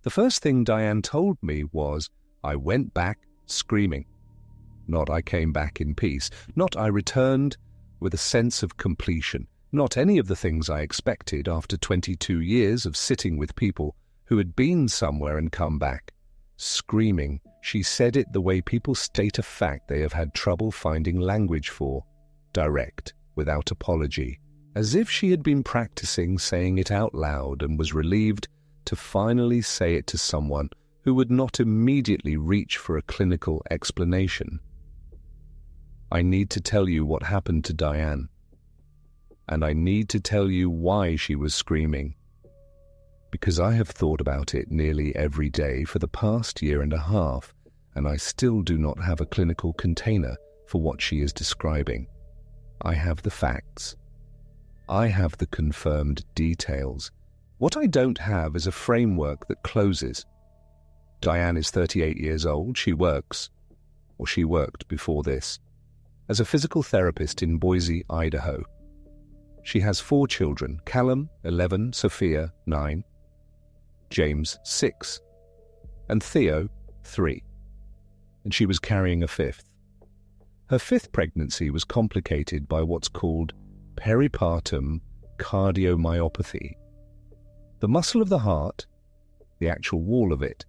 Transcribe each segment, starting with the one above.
The first thing Diane told me was, I went back screaming. Not I came back in peace. Not I returned with a sense of completion. Not any of the things I expected after 22 years of sitting with people who had been somewhere and come back. Screaming, she said it the way people state a fact they have had trouble finding language for. Direct, without apology. As if she had been practicing saying it out loud and was relieved to finally say it to someone who would not immediately reach for a clinical explanation. I need to tell you what happened to Diane. And I need to tell you why she was screaming. Because I have thought about it nearly every day for the past year and a half, and I still do not have a clinical container for what she is describing. I have the facts. I have the confirmed details. What I don't have is a framework that closes. Diane is 38 years old. She works, or she worked before this, as a physical therapist in Boise, Idaho. She has 4 children, Callum, 11, Sophia, 9, James, 6, and Theo, 3. And she was carrying a 5th. Her 5th pregnancy was complicated by what's called peripartum cardiomyopathy. The muscle of the heart, the actual wall of it,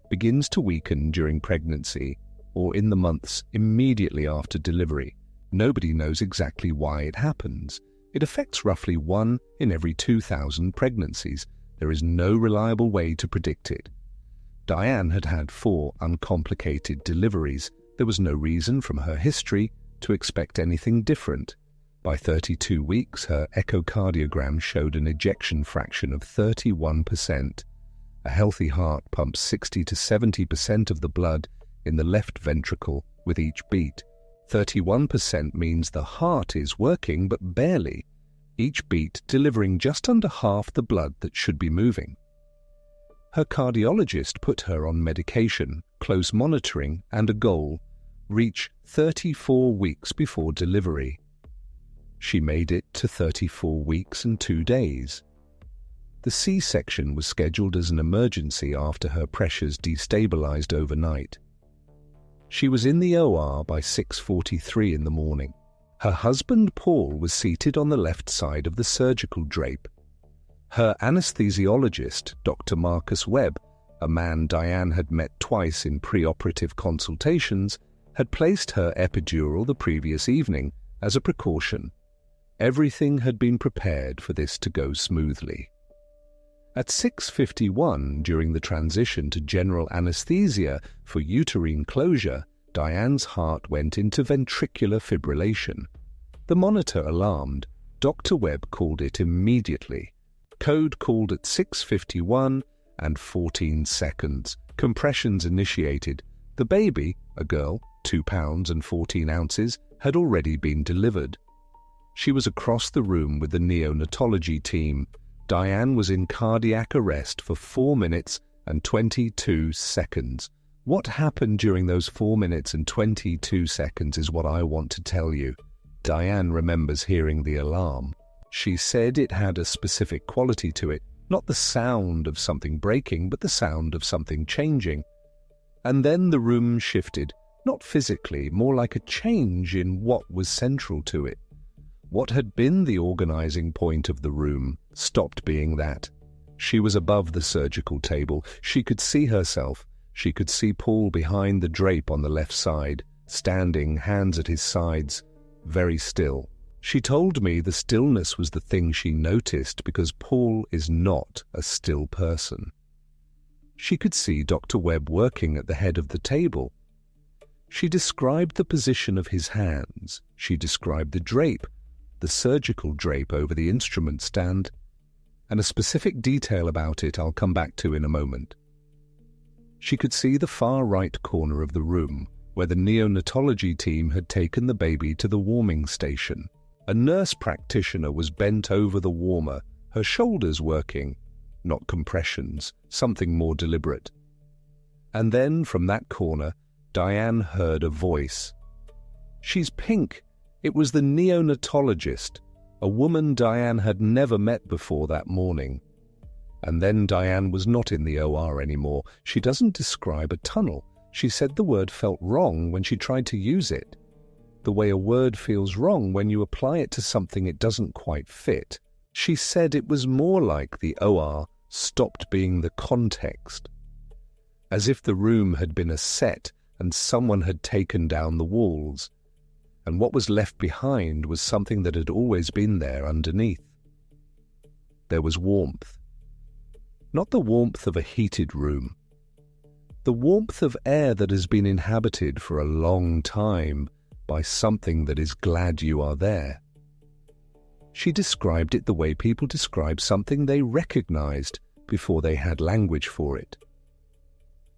begins to weaken during pregnancy or in the months immediately after delivery. Nobody knows exactly why it happens. It affects roughly 1 in every 2,000 pregnancies. There is no reliable way to predict it. Diane had had 4 uncomplicated deliveries. There was no reason from her history to expect anything different. By 32 weeks, her echocardiogram showed an ejection fraction of 31%. A healthy heart pumps 60 to 70% of the blood in the left ventricle with each beat. 31% means the heart is working, but barely, each beat delivering just under half the blood that should be moving. Her cardiologist put her on medication, close monitoring, and a goal: reach 34 weeks before delivery. She made it to 34 weeks and 2 days. The C-section was scheduled as an emergency after her pressures destabilized overnight. She was in the OR by 6:43 in the morning. Her husband Paul was seated on the left side of the surgical drape. Her anesthesiologist, Dr. Marcus Webb, a man Diane had met twice in preoperative consultations, had placed her epidural the previous evening as a precaution. Everything had been prepared for this to go smoothly. At 6:51, during the transition to general anesthesia for uterine closure, Diane's heart went into ventricular fibrillation. The monitor alarmed. Dr. Webb called it immediately. Code called at 6:51 and 14 seconds. Compressions initiated. The baby, a girl, 2 pounds and 14 ounces, had already been delivered. She was across the room with the neonatology team. Diane was in cardiac arrest for 4 minutes and 22 seconds. What happened during those 4 minutes and 22 seconds is what I want to tell you. Diane remembers hearing the alarm. She said it had a specific quality to it, not the sound of something breaking, but the sound of something changing. And then the room shifted, not physically, more like a change in what was central to it. What had been the organizing point of the room stopped being that. She was above the surgical table. She could see herself. She could see Paul behind the drape on the left side, standing, hands at his sides, very still. She told me the stillness was the thing she noticed because Paul is not a still person. She could see Dr. Webb working at the head of the table. She described the position of his hands. She described the drape, the surgical drape over the instrument stand, and a specific detail about it I'll come back to in a moment. She could see the far right corner of the room, where the neonatology team had taken the baby to the warming station. A nurse practitioner was bent over the warmer, her shoulders working, not compressions, something more deliberate. And then, from that corner, Diane heard a voice. "She's pink." It was the neonatologist, a woman Diane had never met before that morning. And then Diane was not in the OR anymore. She doesn't describe a tunnel. She said the word felt wrong when she tried to use it. The way a word feels wrong when you apply it to something it doesn't quite fit. She said it was more like the OR stopped being the context. As if the room had been a set and someone had taken down the walls. And what was left behind was something that had always been there underneath. There was warmth. Not the warmth of a heated room. The warmth of air that has been inhabited for a long time by something that is glad you are there. She described it the way people describe something they recognized before they had language for it.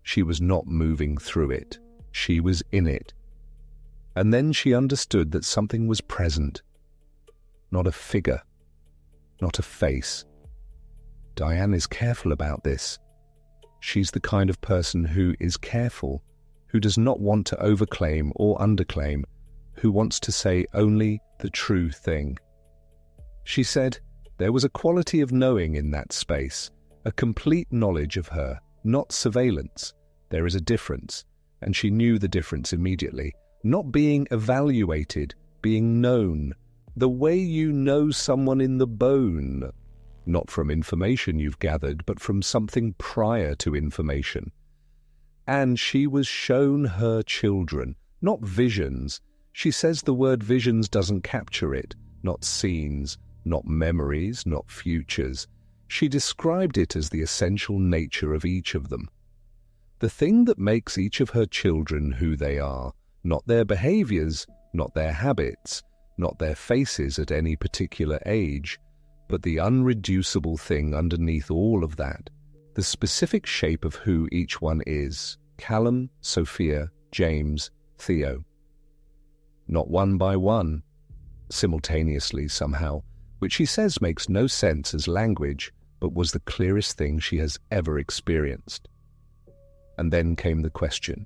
She was not moving through it. She was in it. And then she understood that something was present. Not a figure. Not a face. Diane is careful about this. She's the kind of person who is careful, who does not want to overclaim or underclaim, who wants to say only the true thing. She said there was a quality of knowing in that space, a complete knowledge of her, not surveillance. There is a difference, and she knew the difference immediately. Not being evaluated, being known, the way you know someone in the bone. Not from information you've gathered, but from something prior to information. And she was shown her children, not visions. She says the word visions doesn't capture it, not scenes, not memories, not futures. She described it as the essential nature of each of them. The thing that makes each of her children who they are, not their behaviors, not their habits, not their faces at any particular age, but the unreducible thing underneath all of that, the specific shape of who each one is, Callum, Sophia, James, Theo. Not one by one, simultaneously somehow, which she says makes no sense as language, but was the clearest thing she has ever experienced. And then came the question.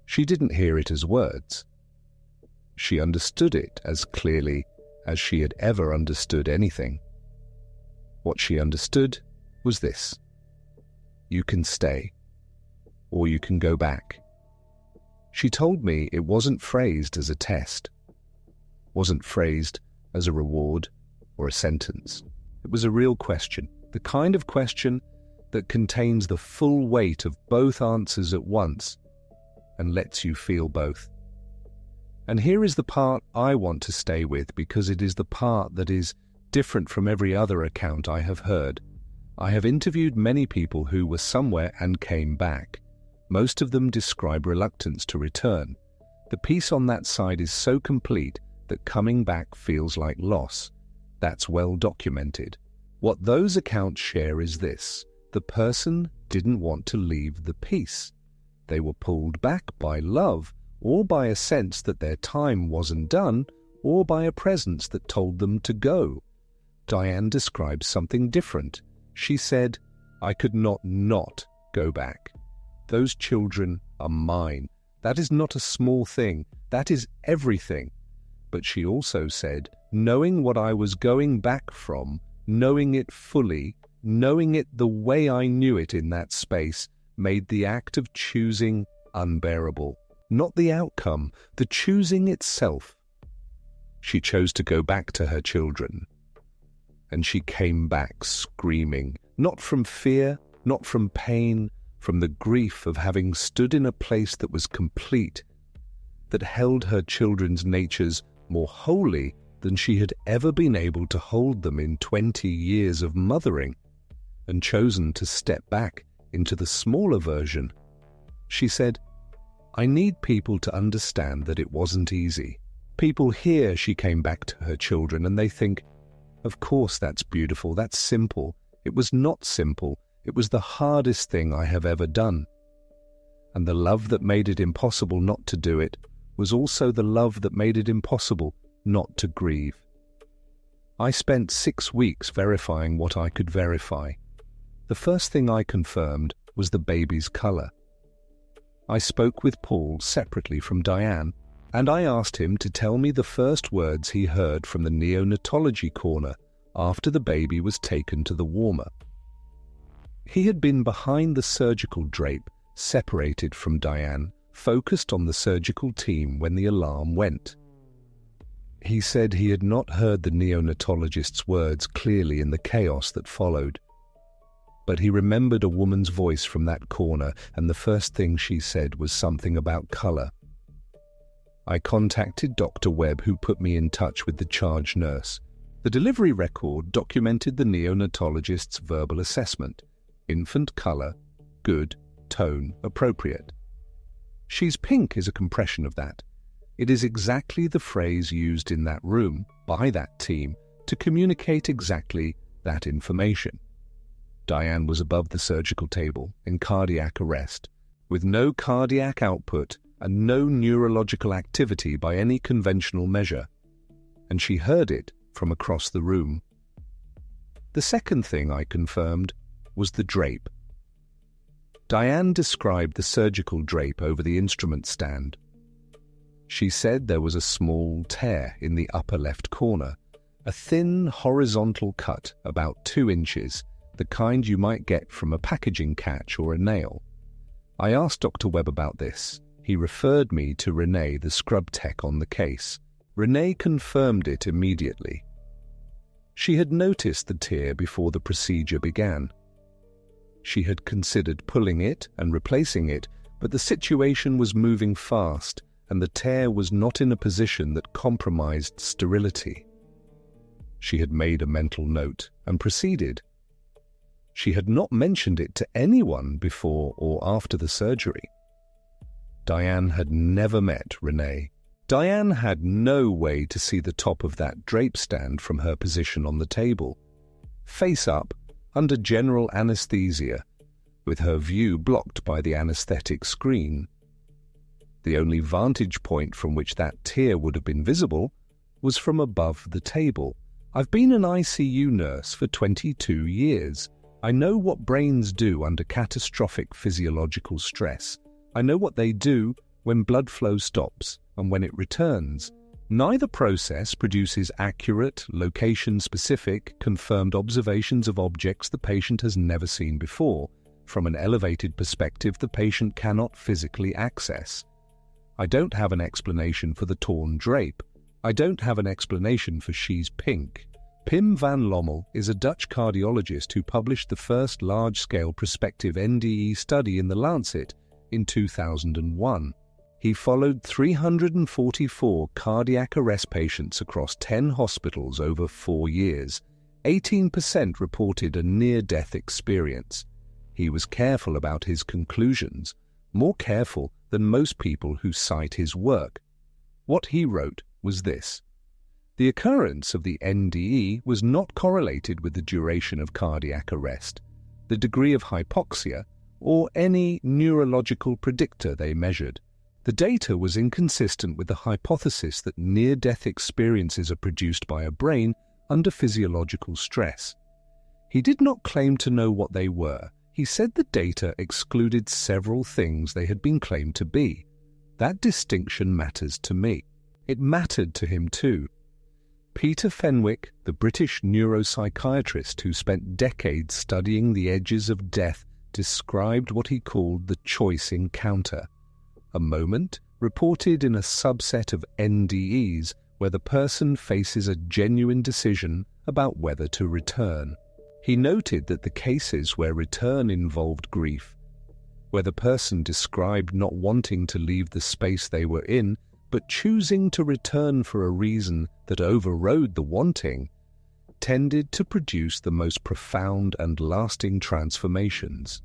She didn't hear it as words. She understood it as clearly as she had ever understood anything. What she understood was this. You can stay, or you can go back. She told me it wasn't phrased as a test, wasn't phrased as a reward or a sentence. It was a real question, the kind of question that contains the full weight of both answers at once and lets you feel both. And here is the part I want to stay with, because it is the part that is different from every other account I have heard. I have interviewed many people who were somewhere and came back. Most of them describe reluctance to return. The piece on that side is so complete that coming back feels like loss. That's well documented. What those accounts share is this. The person didn't want to leave the piece. They were pulled back by love, or by a sense that their time wasn't done, or by a presence that told them to go. Diane describes something different. She said, I could not go back. Those children are mine. That is not a small thing. That is everything. But she also said, knowing what I was going back from, knowing it fully, knowing it the way I knew it in that space, made the act of choosing unbearable. Not the outcome, the choosing itself. She chose to go back to her children. And she came back screaming, not from fear, not from pain, from the grief of having stood in a place that was complete, that held her children's natures more wholly than she had ever been able to hold them in 20 years of mothering, and chosen to step back into the smaller version. She said, I need people to understand that it wasn't easy. People hear she came back to her children and they think, of course that's beautiful, that's simple. It was not simple. It was the hardest thing I have ever done. And the love that made it impossible not to do it was also the love that made it impossible not to grieve. I spent 6 weeks verifying what I could verify. The first thing I confirmed was the baby's color. I spoke with Paul separately from Diane, and I asked him to tell me the first words he heard from the neonatology corner after the baby was taken to the warmer. He had been behind the surgical drape, separated from Diane, focused on the surgical team when the alarm went. He said he had not heard the neonatologist's words clearly in the chaos that followed. But he remembered a woman's voice from that corner, and the first thing she said was something about color. I contacted Dr. Webb, who put me in touch with the charge nurse. The delivery record documented the neonatologist's verbal assessment. Infant color, good, tone, appropriate. "She's pink" is a compression of that. It is exactly the phrase used in that room, by that team, to communicate exactly that information. Diane was above the surgical table, in cardiac arrest, with no cardiac output and no neurological activity by any conventional measure, and she heard it from across the room. The second thing I confirmed was the drape. Diane described the surgical drape over the instrument stand. She said there was a small tear in the upper left corner, a thin horizontal cut about 2 inches, the kind you might get from a packaging catch or a nail. I asked Dr. Webb about this. He referred me to Renee, the scrub tech on the case. Renee confirmed it immediately. She had noticed the tear before the procedure began. She had considered pulling it and replacing it, but the situation was moving fast, and the tear was not in a position that compromised sterility. She had made a mental note and proceeded. She had not mentioned it to anyone before or after the surgery. Diane had never met Renee. Diane had no way to see the top of that drape stand from her position on the table. Face up, under general anesthesia, with her view blocked by the anesthetic screen. The only vantage point from which that tear would have been visible was from above the table. I've been an ICU nurse for 22 years. I know what brains do under catastrophic physiological stress. I know what they do when blood flow stops and when it returns. Neither process produces accurate, location-specific, confirmed observations of objects the patient has never seen before, from an elevated perspective the patient cannot physically access. I don't have an explanation for the torn drape. I don't have an explanation for she's pink. Pim van Lommel is a Dutch cardiologist who published the first large-scale prospective NDE study in The Lancet in 2001. He followed 344 cardiac arrest patients across 10 hospitals over 4 years. 18% reported a near-death experience. He was careful about his conclusions, more careful than most people who cite his work. What he wrote was this: the occurrence of the NDE was not correlated with the duration of cardiac arrest, the degree of hypoxia, or any neurological predictor they measured. The data was inconsistent with the hypothesis that near-death experiences are produced by a brain under physiological stress. He did not claim to know what they were. He said the data excluded several things they had been claimed to be. That distinction matters to me. It mattered to him too. Peter Fenwick, the British neuropsychiatrist who spent decades studying the edges of death, described what he called the choice encounter, a moment reported in a subset of NDEs where the person faces a genuine decision about whether to return. He noted that the cases where return involved grief, where the person described not wanting to leave the space they were in, but choosing to return for a reason that overrode the wanting, tended to produce the most profound and lasting transformations.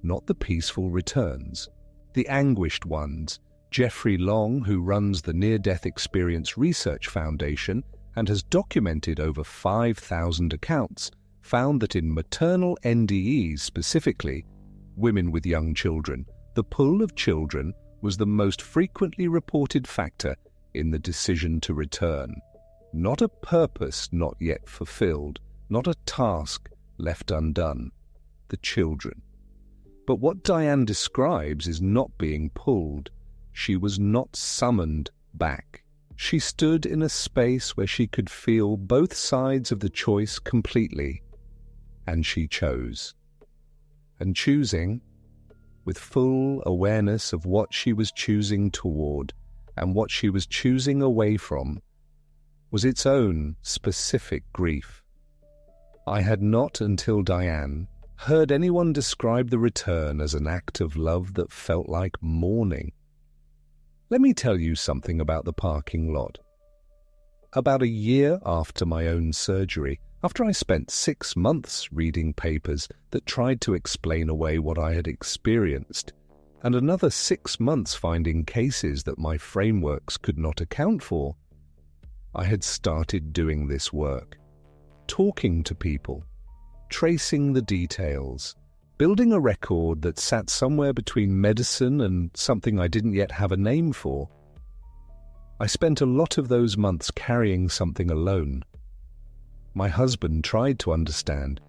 Not the peaceful returns, the anguished ones. Jeffrey Long, who runs the Near-Death Experience Research Foundation and has documented over 5,000 accounts, found that in maternal NDEs specifically, women with young children, the pull of children was the most frequently reported factor in the decision to return. Not a purpose not yet fulfilled, not a task left undone. The children. But what Diane describes is not being pulled. She was not summoned back. She stood in a space where she could feel both sides of the choice completely, and she chose. and choosing, with full awareness of what she was choosing toward and what she was choosing away from, was its own specific grief. I had not, until Diane, heard anyone describe the return as an act of love that felt like mourning. Let me tell you something about the parking lot. About a year after my own surgery, after I spent 6 months reading papers that tried to explain away what I had experienced, and another 6 months finding cases that my frameworks could not account for, I had started doing this work, talking to people, tracing the details, building a record that sat somewhere between medicine and something I didn't yet have a name for. I spent a lot of those months carrying something alone. My husband tried to understand,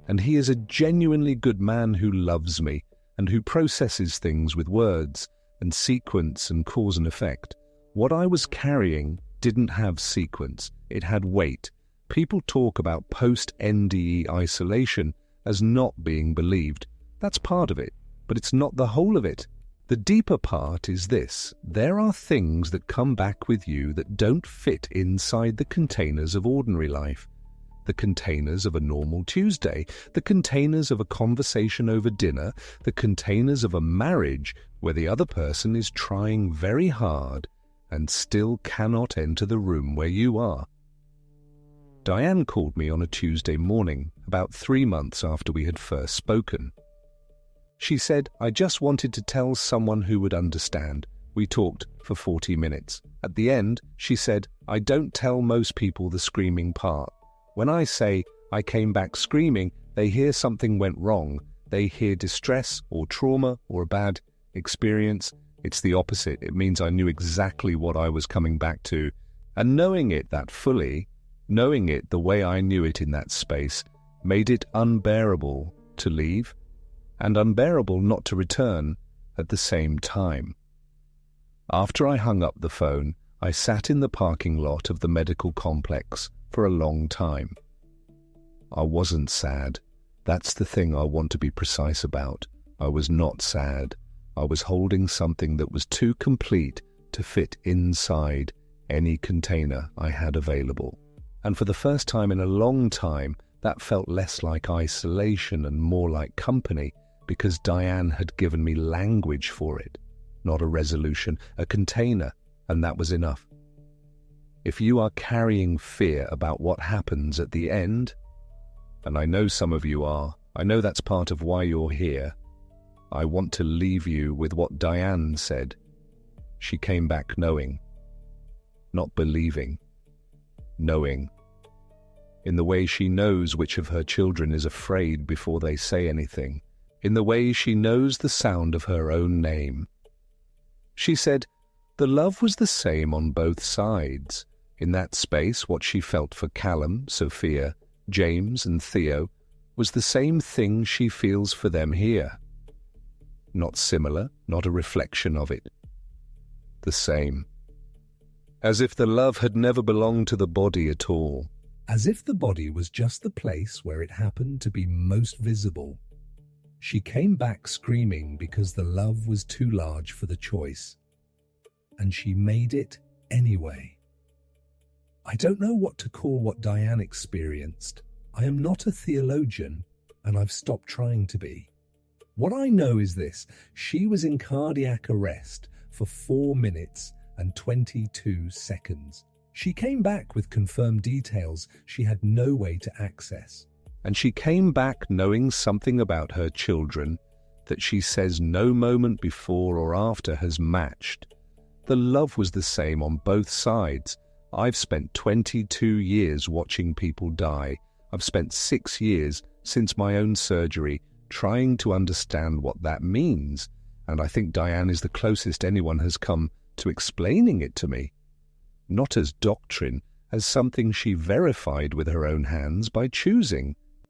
and he is a genuinely good man who loves me and who processes things with words and sequence and cause and effect. What I was carrying didn't have sequence, it had weight. People talk about post-NDE isolation as not being believed. That's part of it, but it's not the whole of it. The deeper part is this: there are things that come back with you that don't fit inside the containers of ordinary life. The containers of a normal Tuesday, the containers of a conversation over dinner, the containers of a marriage where the other person is trying very hard and still cannot enter the room where you are. Diane called me on a Tuesday morning, about 3 months after we had first spoken. She said, "I just wanted to tell someone who would understand." We talked for 40 minutes. At the end, she said, "I don't tell most people the screaming part. When I say I came back screaming, they hear something went wrong. They hear distress or trauma or a bad experience. It's the opposite. It means I knew exactly what I was coming back to. And knowing it that fully, knowing it the way I knew it in that space, made it unbearable to leave and unbearable not to return at the same time." After I hung up the phone, I sat in the parking lot of the medical complex for a long time. I wasn't sad. That's the thing I want to be precise about. I was not sad. I was holding something that was too complete to fit inside any container I had available. And for the first time in a long time, that felt less like isolation and more like company, because Diane had given me language for it, not a resolution, a container, and that was enough. If you are carrying fear about what happens at the end, and I know some of you are, I know that's part of why you're here, I want to leave you with what Diane said. She came back knowing, not believing, knowing. In the way she knows which of her children is afraid before they say anything, in the way she knows the sound of her own name. She said, the love was the same on both sides. In that space, what she felt for Callum, Sophia, James and Theo was the same thing she feels for them here. Not similar, not a reflection of it. The same. As if the love had never belonged to the body at all. As if the body was just the place where it happened to be most visible. She came back screaming because the love was too large for the choice. And she made it anyway. I don't know what to call what Diane experienced. I am not a theologian, and I've stopped trying to be. What I know is this: she was in cardiac arrest for 4 minutes and 22 seconds. She came back with confirmed details she had no way to access. And she came back knowing something about her children that she says no moment before or after has matched. The love was the same on both sides. I've spent 22 years watching people die. I've spent 6 years since my own surgery trying to understand what that means, and I think Diane is the closest anyone has come to explaining it to me. Not as doctrine, as something she verified with her own hands by choosing.